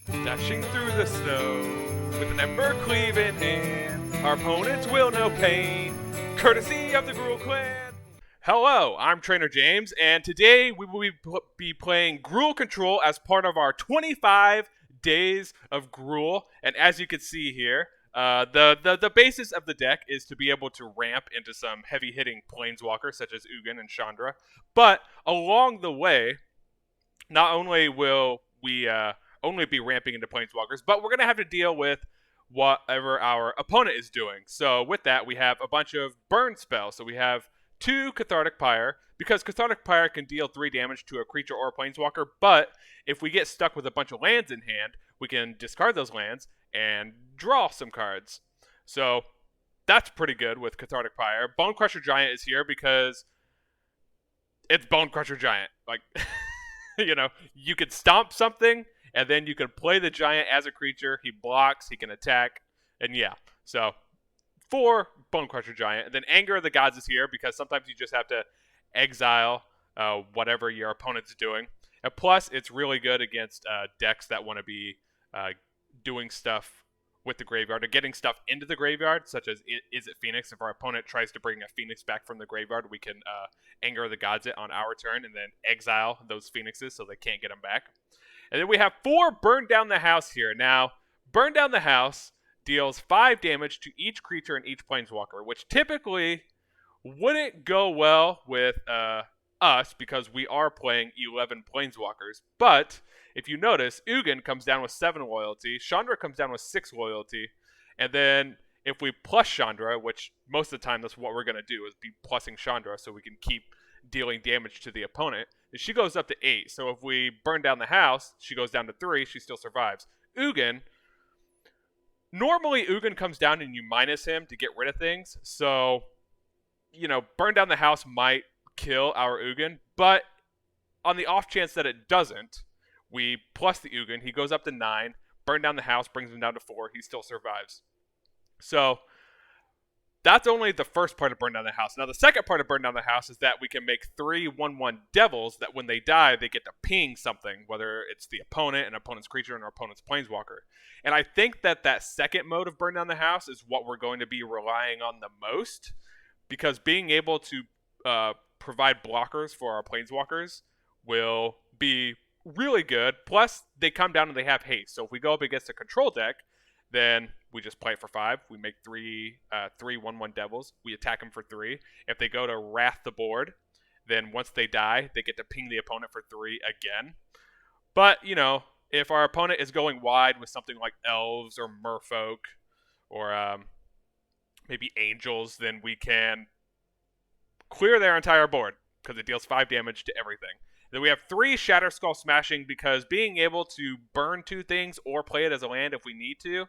Dashing through the snow with an ember cleave in hand, our opponents will know pain, courtesy of the Gruul clan. Hello, I'm Trainer James, and today we will be playing Gruul Control as part of our 25 days of Gruul. And as you can see here, the basis of the deck is to be able to ramp into some heavy-hitting planeswalkers such as Ugin and Chandra. But along the way, not only will we only be ramping into planeswalkers, but we're going to have to deal with whatever our opponent is doing. So with that, we have a bunch of burn spells. So we have 2 Cathartic Pyre, because Cathartic Pyre can deal 3 damage to a creature or a planeswalker, but if we get stuck with a bunch of lands in hand, we can discard those lands and draw some cards. So that's pretty good with Cathartic Pyre. Bonecrusher Giant is here because it's Bonecrusher Giant. Like, you know, you could stomp something, and then you can play the giant as a creature. He blocks, he can attack, and yeah. So, for Bonecrusher Giant. And then Anger of the Gods is here because sometimes you just have to exile whatever your opponent's doing. And plus, it's really good against decks that want to be doing stuff with the graveyard or getting stuff into the graveyard, such as Is It Phoenix? If our opponent tries to bring a Phoenix back from the graveyard, we can Anger of the Gods it on our turn and then exile those Phoenixes so they can't get them back. And then we have 4 Burn Down the House here. Now, Burn Down the House deals 5 damage to each creature and each planeswalker, which typically wouldn't go well with us because we are playing 11 planeswalkers. But if you notice, Ugin comes down with 7 loyalty, Chandra comes down with 6 loyalty, and then if we plus Chandra, which most of the time that's what we're going to do, is be plussing Chandra so we can keep dealing damage to the opponent, she goes up to 8. So if we burn down the house, she goes down to 3, she still survives. Ugin, normally Ugin comes down and you minus him to get rid of things, so, you know, burn down the house might kill our Ugin, but on the off chance that it doesn't, we plus the Ugin, he goes up to 9, burn down the house, brings him down to 4, he still survives. So, that's only the first part of Burn Down the House. Now, the second part of Burn Down the House is that we can make 3 1/1 devils that when they die, they get to ping something, whether it's the opponent, an opponent's creature, and our opponent's planeswalker. And I think that second mode of Burn Down the House is what we're going to be relying on the most, because being able to provide blockers for our planeswalkers will be really good. Plus, they come down and they have haste. So if we go up against a control deck, then we just play it for 5. We make 3 1/1 devils. We attack them for 3. If they go to Wrath the board, then once they die, they get to ping the opponent for 3 again. But, you know, if our opponent is going wide with something like Elves or Merfolk or maybe Angels, then we can clear their entire board because it deals 5 damage to everything. Then we have 3 Shatterskull Smashing because being able to burn 2 things or play it as a land if we need to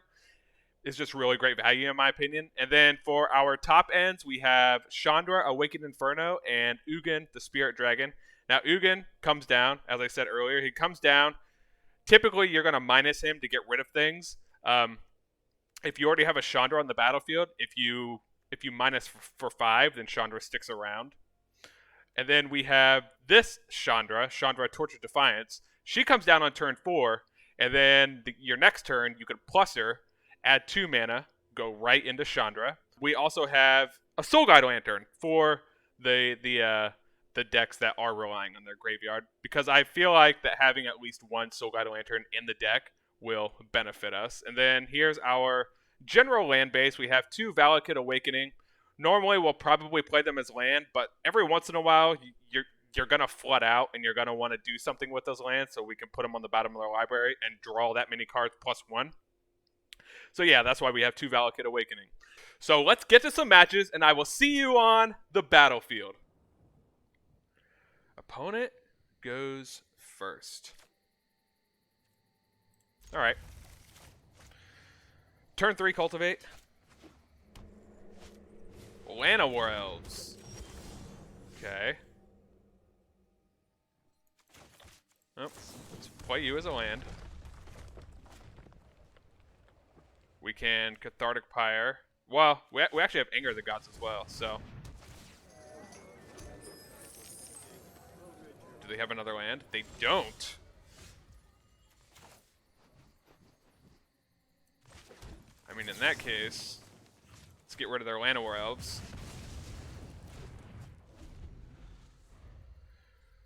is just really great value in my opinion. And then for our top ends, we have Chandra, Awakened Inferno, and Ugin, the Spirit Dragon. Now Ugin comes down, as I said earlier, he comes down. Typically, you're going to minus him to get rid of things. If you already have a Chandra on the battlefield, if you minus for 5, then Chandra sticks around. And then we have this Chandra Torch of Defiance. She comes down on turn 4, and then your next turn, you can plus her, add 2 mana, go right into Chandra. We also have a Soul Guide Lantern for the decks that are relying on their graveyard, because I feel like that having at least 1 Soul Guide Lantern in the deck will benefit us. And then here's our general land base. We have 2 Valakut Awakening. Normally, we'll probably play them as land, but every once in a while, you're going to flood out, and you're going to want to do something with those lands, so we can put them on the bottom of our library and draw that many cards plus 1. So yeah, that's why we have 2 Valakut Awakening. So let's get to some matches, and I will see you on the battlefield. Opponent goes first. Alright. Turn 3, Cultivate. Llanowar Elves. Okay. Oh, let's play you as a land. We can Cathartic Pyre. Well, we actually have Anger of the Gods as well, so. Do they have another land? They don't. I mean, in that case, let's get rid of their Llanowar Elves.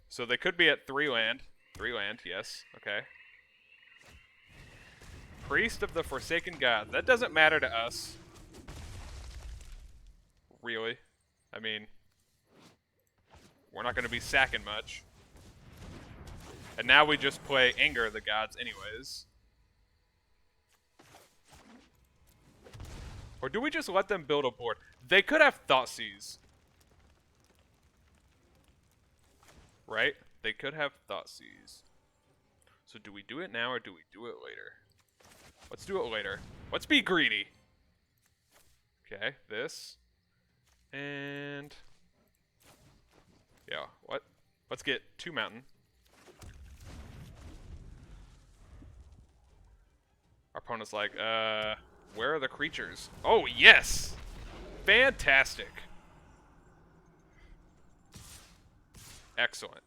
So they could be at 3 land. 3 land, yes. Okay. Priest of the Forsaken God. That doesn't matter to us. Really. I mean, we're not going to be sacking much. And now we just play Anger of the Gods anyways. Or do we just let them build a board? They could have Thoughtseize. Right? They could have Thoughtseize. So do we do it now or do we do it later? Let's do it later. Let's be greedy. Okay, this. And... yeah, what? Let's get 2 mountain. Our opponent's like, where are the creatures? Oh, yes! Fantastic. Excellent.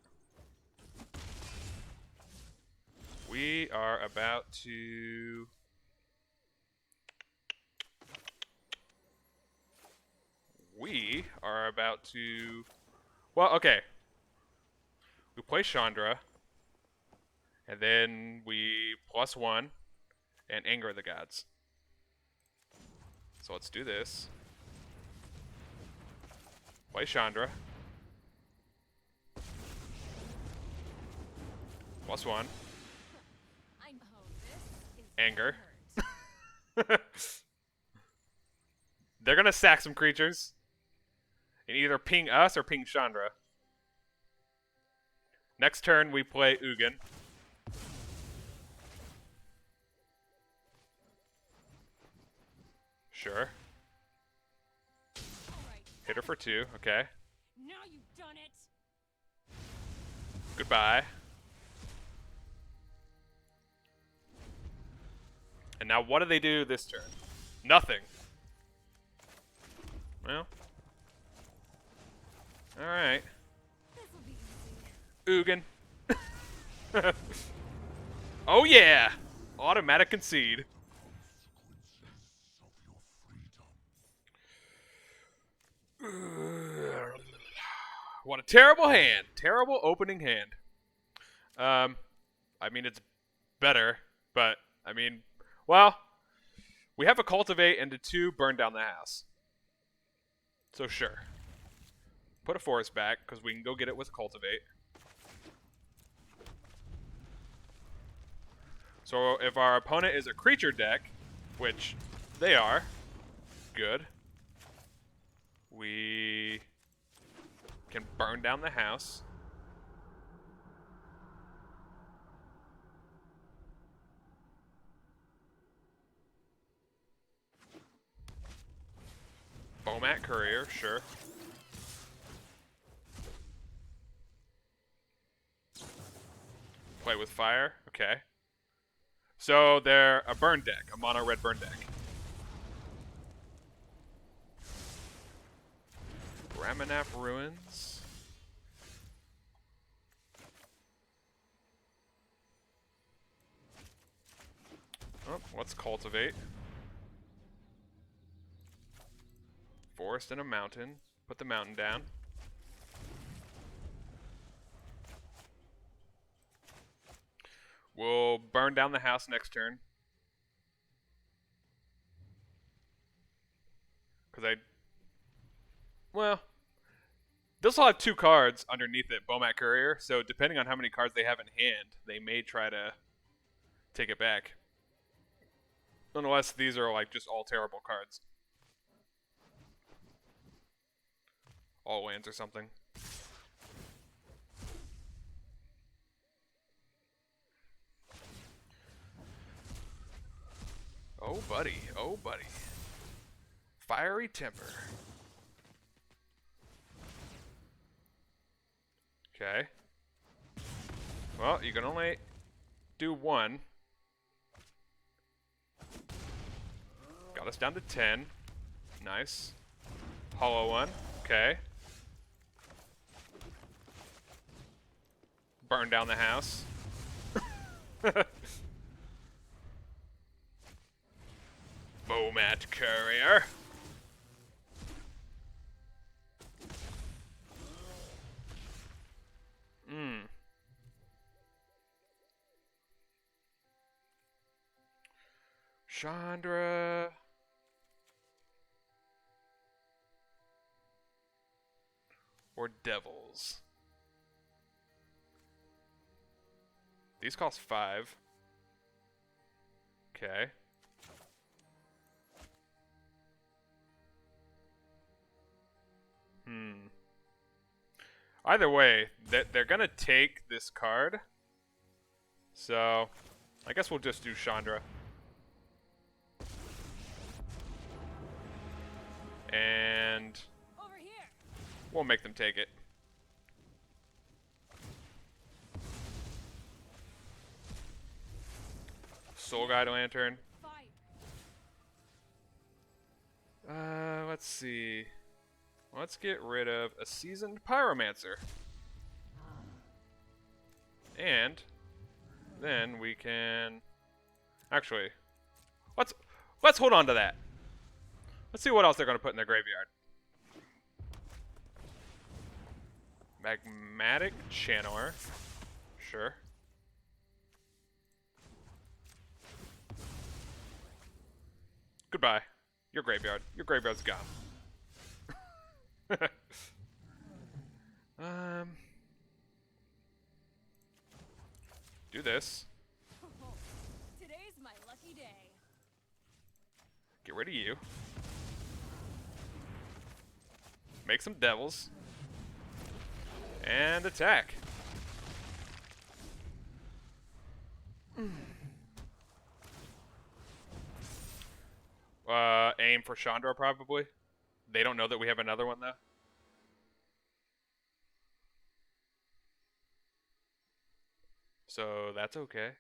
We are about to... well, okay. We play Chandra. And then we +1 and Anger of the Gods. So let's do this. Play Chandra. +1. Anger. They're gonna sack some creatures. And either ping us or ping Chandra. Next turn we play Ugin. Sure. Hit her for 2, okay. Now you've done it. Goodbye. And now what do they do this turn? Nothing. Well. Alright. This'll be easy. Ugin. Oh yeah! Automatic concede. What a terrible hand. Terrible opening hand. I mean, it's better, but, I mean, well, we have a Cultivate and a 2 burn down the house. So sure. Put a forest back, because we can go get it with Cultivate. So if our opponent is a creature deck, which they are, good. We can burn down the house. Bomat Courier, sure. Play with fire, okay. So they're a burn deck, a mono red burn deck. Ramanap Ruins. Oh, let's cultivate. Forest and a mountain. Put the mountain down. We'll burn down the house next turn. Well, this will have 2 cards underneath it, Bomat Courier, so depending on how many cards they have in hand, they may try to take it back. Unless these are like just all terrible cards. All lands or something. Oh, buddy. Oh, buddy. Fiery Temper. Okay. Well, you can only do 1. Got us down to 10. Nice. Hollow 1. Okay. Burn down the house. Nomad Courier. Chandra. Or Devils. These cost 5. Okay. Either way, they're gonna take this card. So, I guess we'll just do Chandra. And Over here. we'll make them take it. Soul Guide Lantern. Fire. Let's see. Let's get rid of a Seasoned Pyromancer. And then we can actually let's hold on to that. Let's see what else they're going to put in their graveyard. Magmatic Channeler. Sure. Goodbye. Your graveyard. Your graveyard's gone. Do this. Today's my lucky day. Get rid of you. Make some devils. And attack. Aim for Chandra, probably. They don't know that we have another one, though. So that's okay.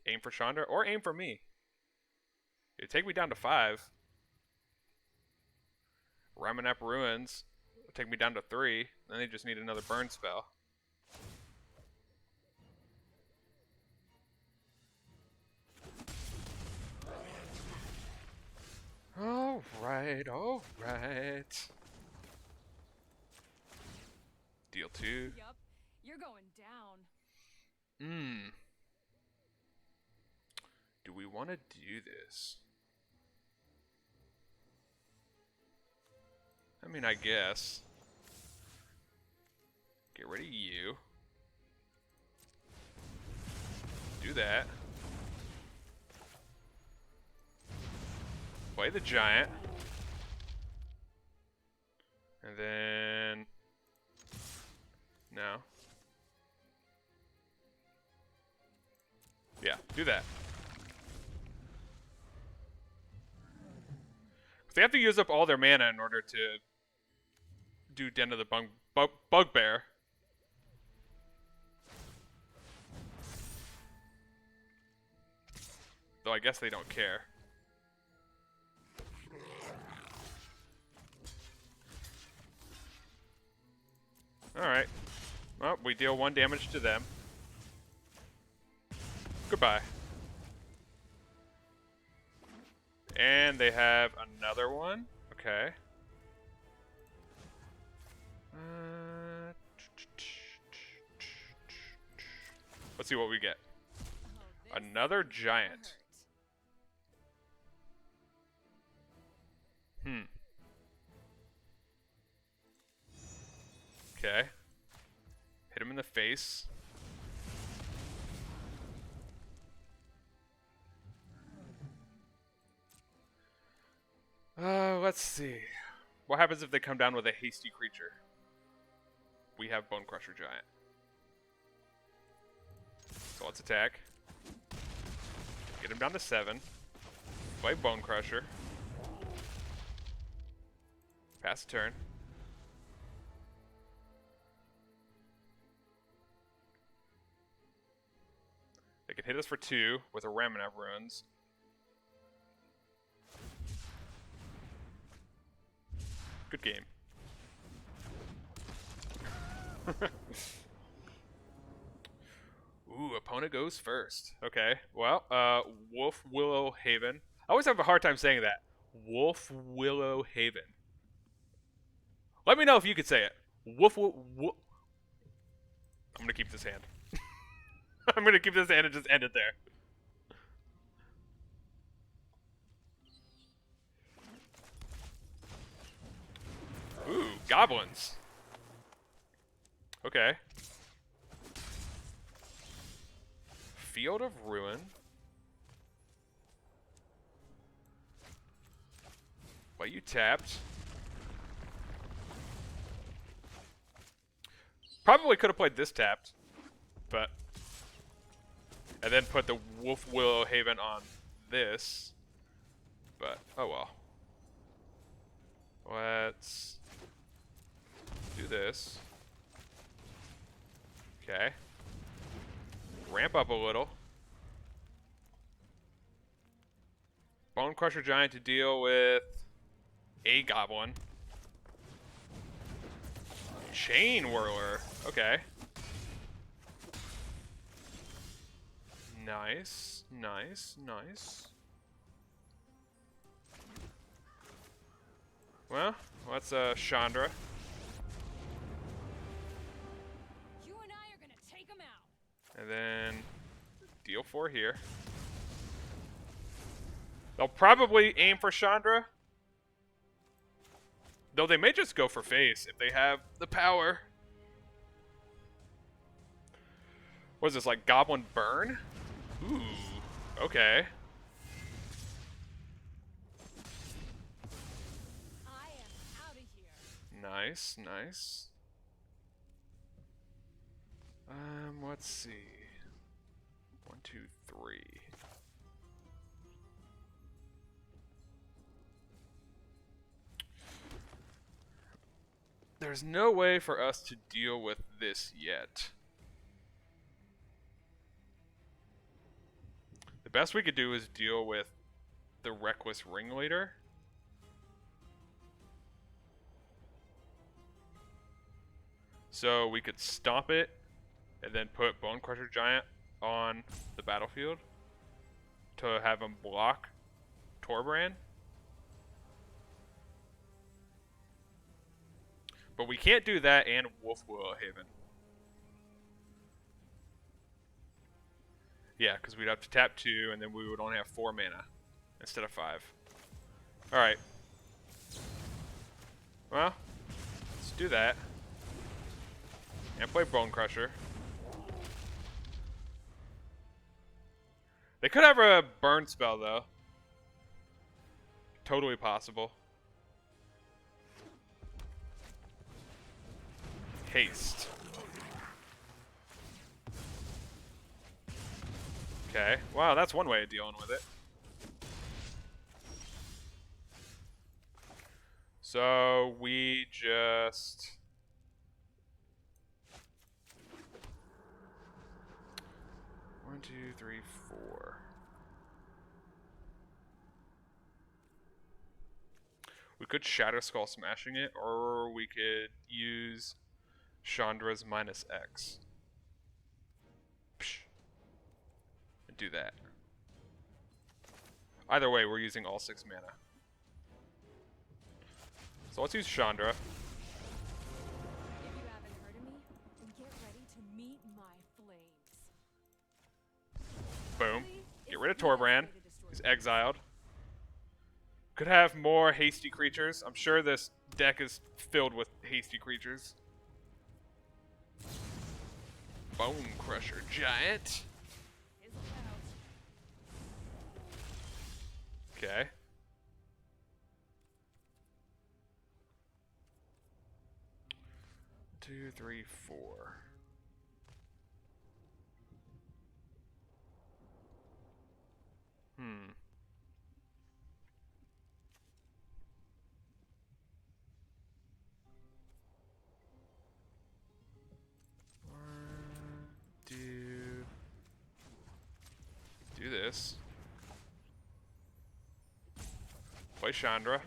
Aim for Chandra, or aim for me. It'd take me down to 5. Ramanap Ruins would take me down to 3. Then they just need another burn spell. Alright, alright. Deal 2. Yup, you're going down. Do we want to do this? I mean, I guess. Get rid of you. Do that. Play the giant. And then... No. Yeah, do that. They have to use up all their mana in order to do Den of the Bugbear. Though I guess they don't care. Alright. Well, we deal 1 damage to them. Goodbye. And they have another one. Okay. Let's see what we get. Oh, Another giant. Okay. Hit him in the face. Let's see. What happens if they come down with a hasty creature? We have Bonecrusher Giant. So let's attack. Get him down to 7. Play Bonecrusher. Pass the turn. They can hit us for 2 with a Ramanap Ruins. Good game. Ooh, opponent goes first. Okay. Well, Wolfwillow Haven. I always have a hard time saying that. Wolfwillow Haven. Let me know if you could say it. I'm gonna keep this hand. I'm gonna keep this hand and just end it there. Ooh, goblins. Okay. Field of Ruin. Well, you tapped. Probably could have played this tapped, but... And then put the Wolfwillow Haven on this. But, oh well. Let's do this. Okay. Ramp up a little. Bonecrusher Giant to deal with a goblin. Chain Whirler. Okay. Nice, nice, nice. Well, let's Chandra. You and I are gonna take him out. And then deal 4 here. They'll probably aim for Chandra. Though they may just go for face if they have the power. What is this, like Goblin Burn? Ooh, okay. I am out of here. Nice, nice. Let's see. 1, 2, 3. There's no way for us to deal with this yet. The best we could do is deal with the Reckless Ringleader. So we could stomp it and then put Bonecrusher Giant on the battlefield to have him block Torbrand. But we can't do that and Wolfwillow Haven. Yeah, because we'd have to tap 2 and then we would only have 4 mana instead of 5. Alright. Well, let's do that. And play Bonecrusher. They could have a burn spell though. Totally possible. Haste. Okay. Wow, that's one way of dealing with it. So we just... One, two, three, 4. We could Shatterskull Smashing it, or we could use Chandra's -X. Psh. And do that. Either way, we're using all 6 mana. So let's use Chandra. If you haven't heard of me, then get ready to meet my flames. Boom. Get rid of Torbrand. He's exiled. Could have more hasty creatures. I'm sure this deck is filled with hasty creatures. Bonecrusher Giant. Okay. Two, 3, 4. Do this. Play Chandra.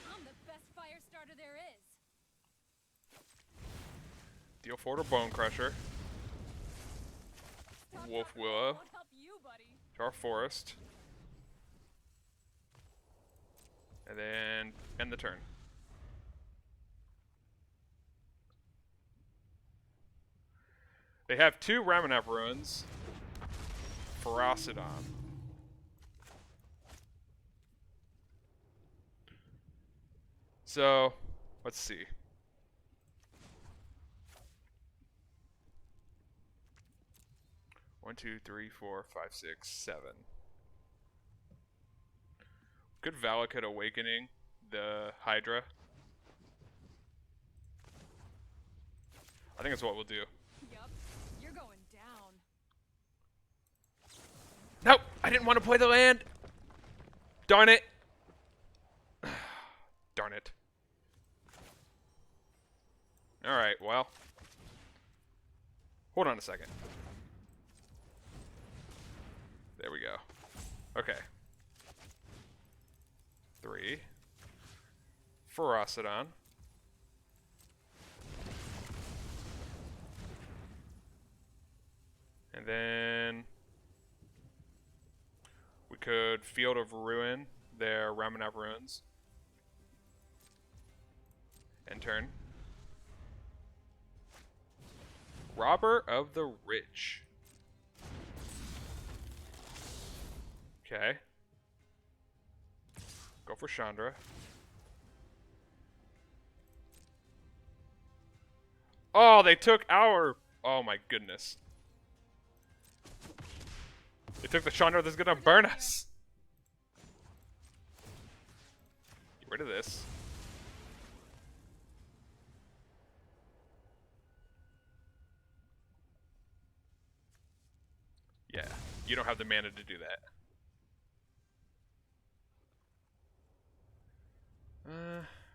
I'm the best fire starter there is. Deal forward a Bonecrusher. Wolfwillow. Won't help you, buddy. To our forest. And then end the turn. They have 2 Ramanap ruins. Ferocidon. So, let's see. One, two, three, four, five, six, 7. Good Valakut Awakening, the Hydra. I think that's what we'll do. Yup, you're going down. Nope, I didn't want to play the land. Darn it. Darn it. Alright, well. Hold on a second. There we go. Okay. 3. Ferocidon. And then we could Field of Ruin their Ramanap ruins. End turn. Robber of the Rich. Okay. Go for Chandra. Oh, they took our... Oh my goodness. They took the Chandra that's gonna burn us. Get rid of this. Yeah, you don't have the mana to do that.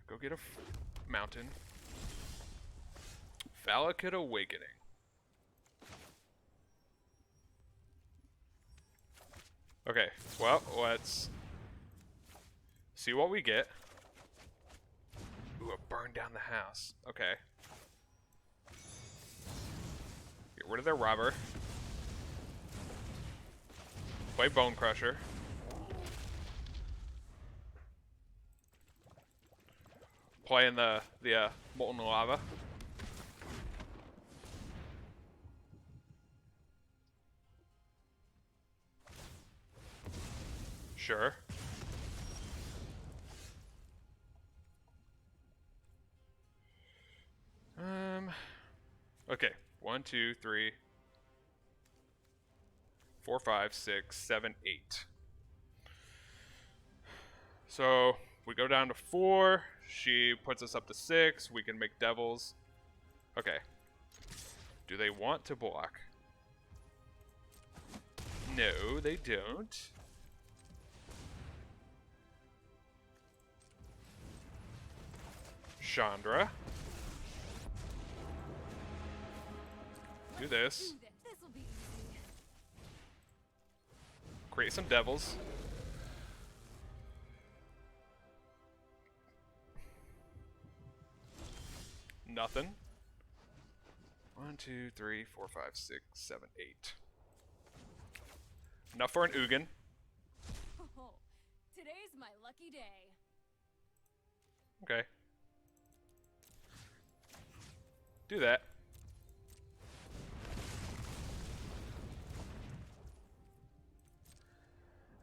Go get a mountain. Valakut Awakening. Okay, well, let's see what we get. Ooh, a burn down the house. Okay. Get rid of their robber. Play Bonecrusher. Play in the molten lava. Sure. Okay. 1, 2, 3, 4, 5, 6, 7, 8. So we go down to 4. She puts us up to 6. We can make devils. Okay. Do they want to block? No, they don't. Chandra. Do this. This'll be easy. Create some devils. Nothing. 1, 2, 3, 4, 5, 6, 7, 8. Enough for an Ugin. Oh, today's my lucky day. Okay. Do that.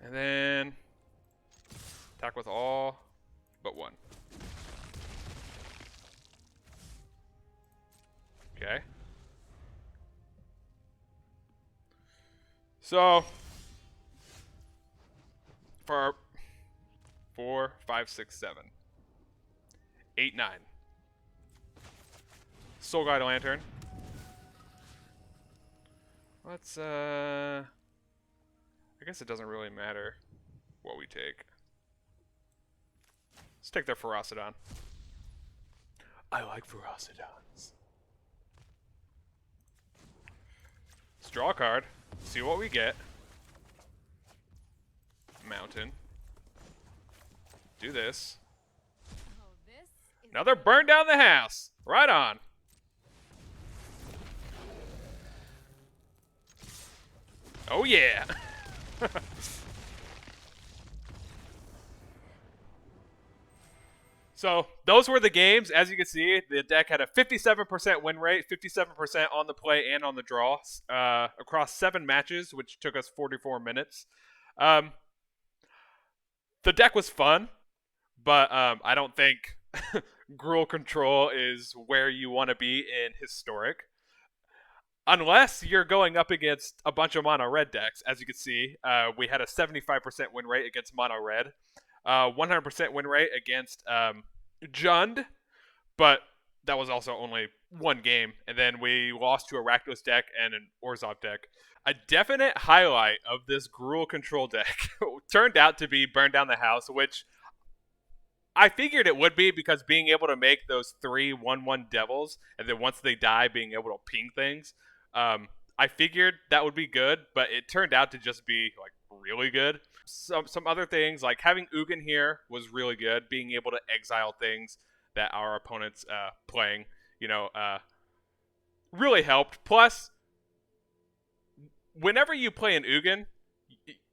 And then attack with all but 1. Okay. So for our 4, 5, 6, 7, 8, 9. Soul Guide Lantern. Let's I guess it doesn't really matter what we take. Let's take their Ferocidon. I like Ferocidons. Let's draw a card. See what we get. Mountain. Do this. Oh, this is Another burn down the house. Right on. Oh yeah. So those were the games. As you can see, the deck had a 57% win rate, 57% on the play and on the draw, across 7 matches, which took us 44 minutes. Um, the deck was fun, but I don't think Gruul control is where you want to be in Historic. Unless you're going up against a bunch of mono red decks. As you can see, we had a 75% win rate against mono red, 100% win rate against Jund, but that was also only one game. And then we lost to a Rakdos deck and an Orzhov deck. A definite highlight of this Gruul control deck turned out to be Burn Down the House, which I figured it would be because being able to make those 3 1/1 devils, and then once they die, being able to ping things, I figured that would be good, but it turned out to just be like really good. Some other things like having Ugin here was really good. Being able to exile things that our opponents playing, really helped. Plus, whenever you play an Ugin,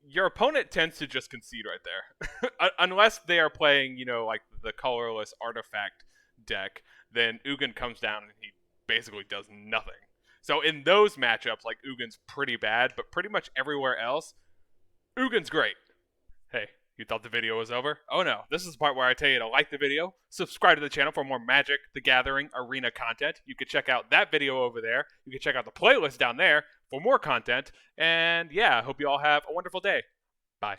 your opponent tends to just concede right there. Unless they are playing, like the colorless artifact deck, then Ugin comes down and he basically does nothing. So in those matchups, like Ugin's pretty bad, but pretty much everywhere else, Ugin's great. Hey, you thought the video was over? Oh no, this is the part where I tell you to like the video, subscribe to the channel for more Magic, the Gathering, Arena content. You can check out that video over there. You can check out the playlist down there for more content. And yeah, I hope you all have a wonderful day. Bye.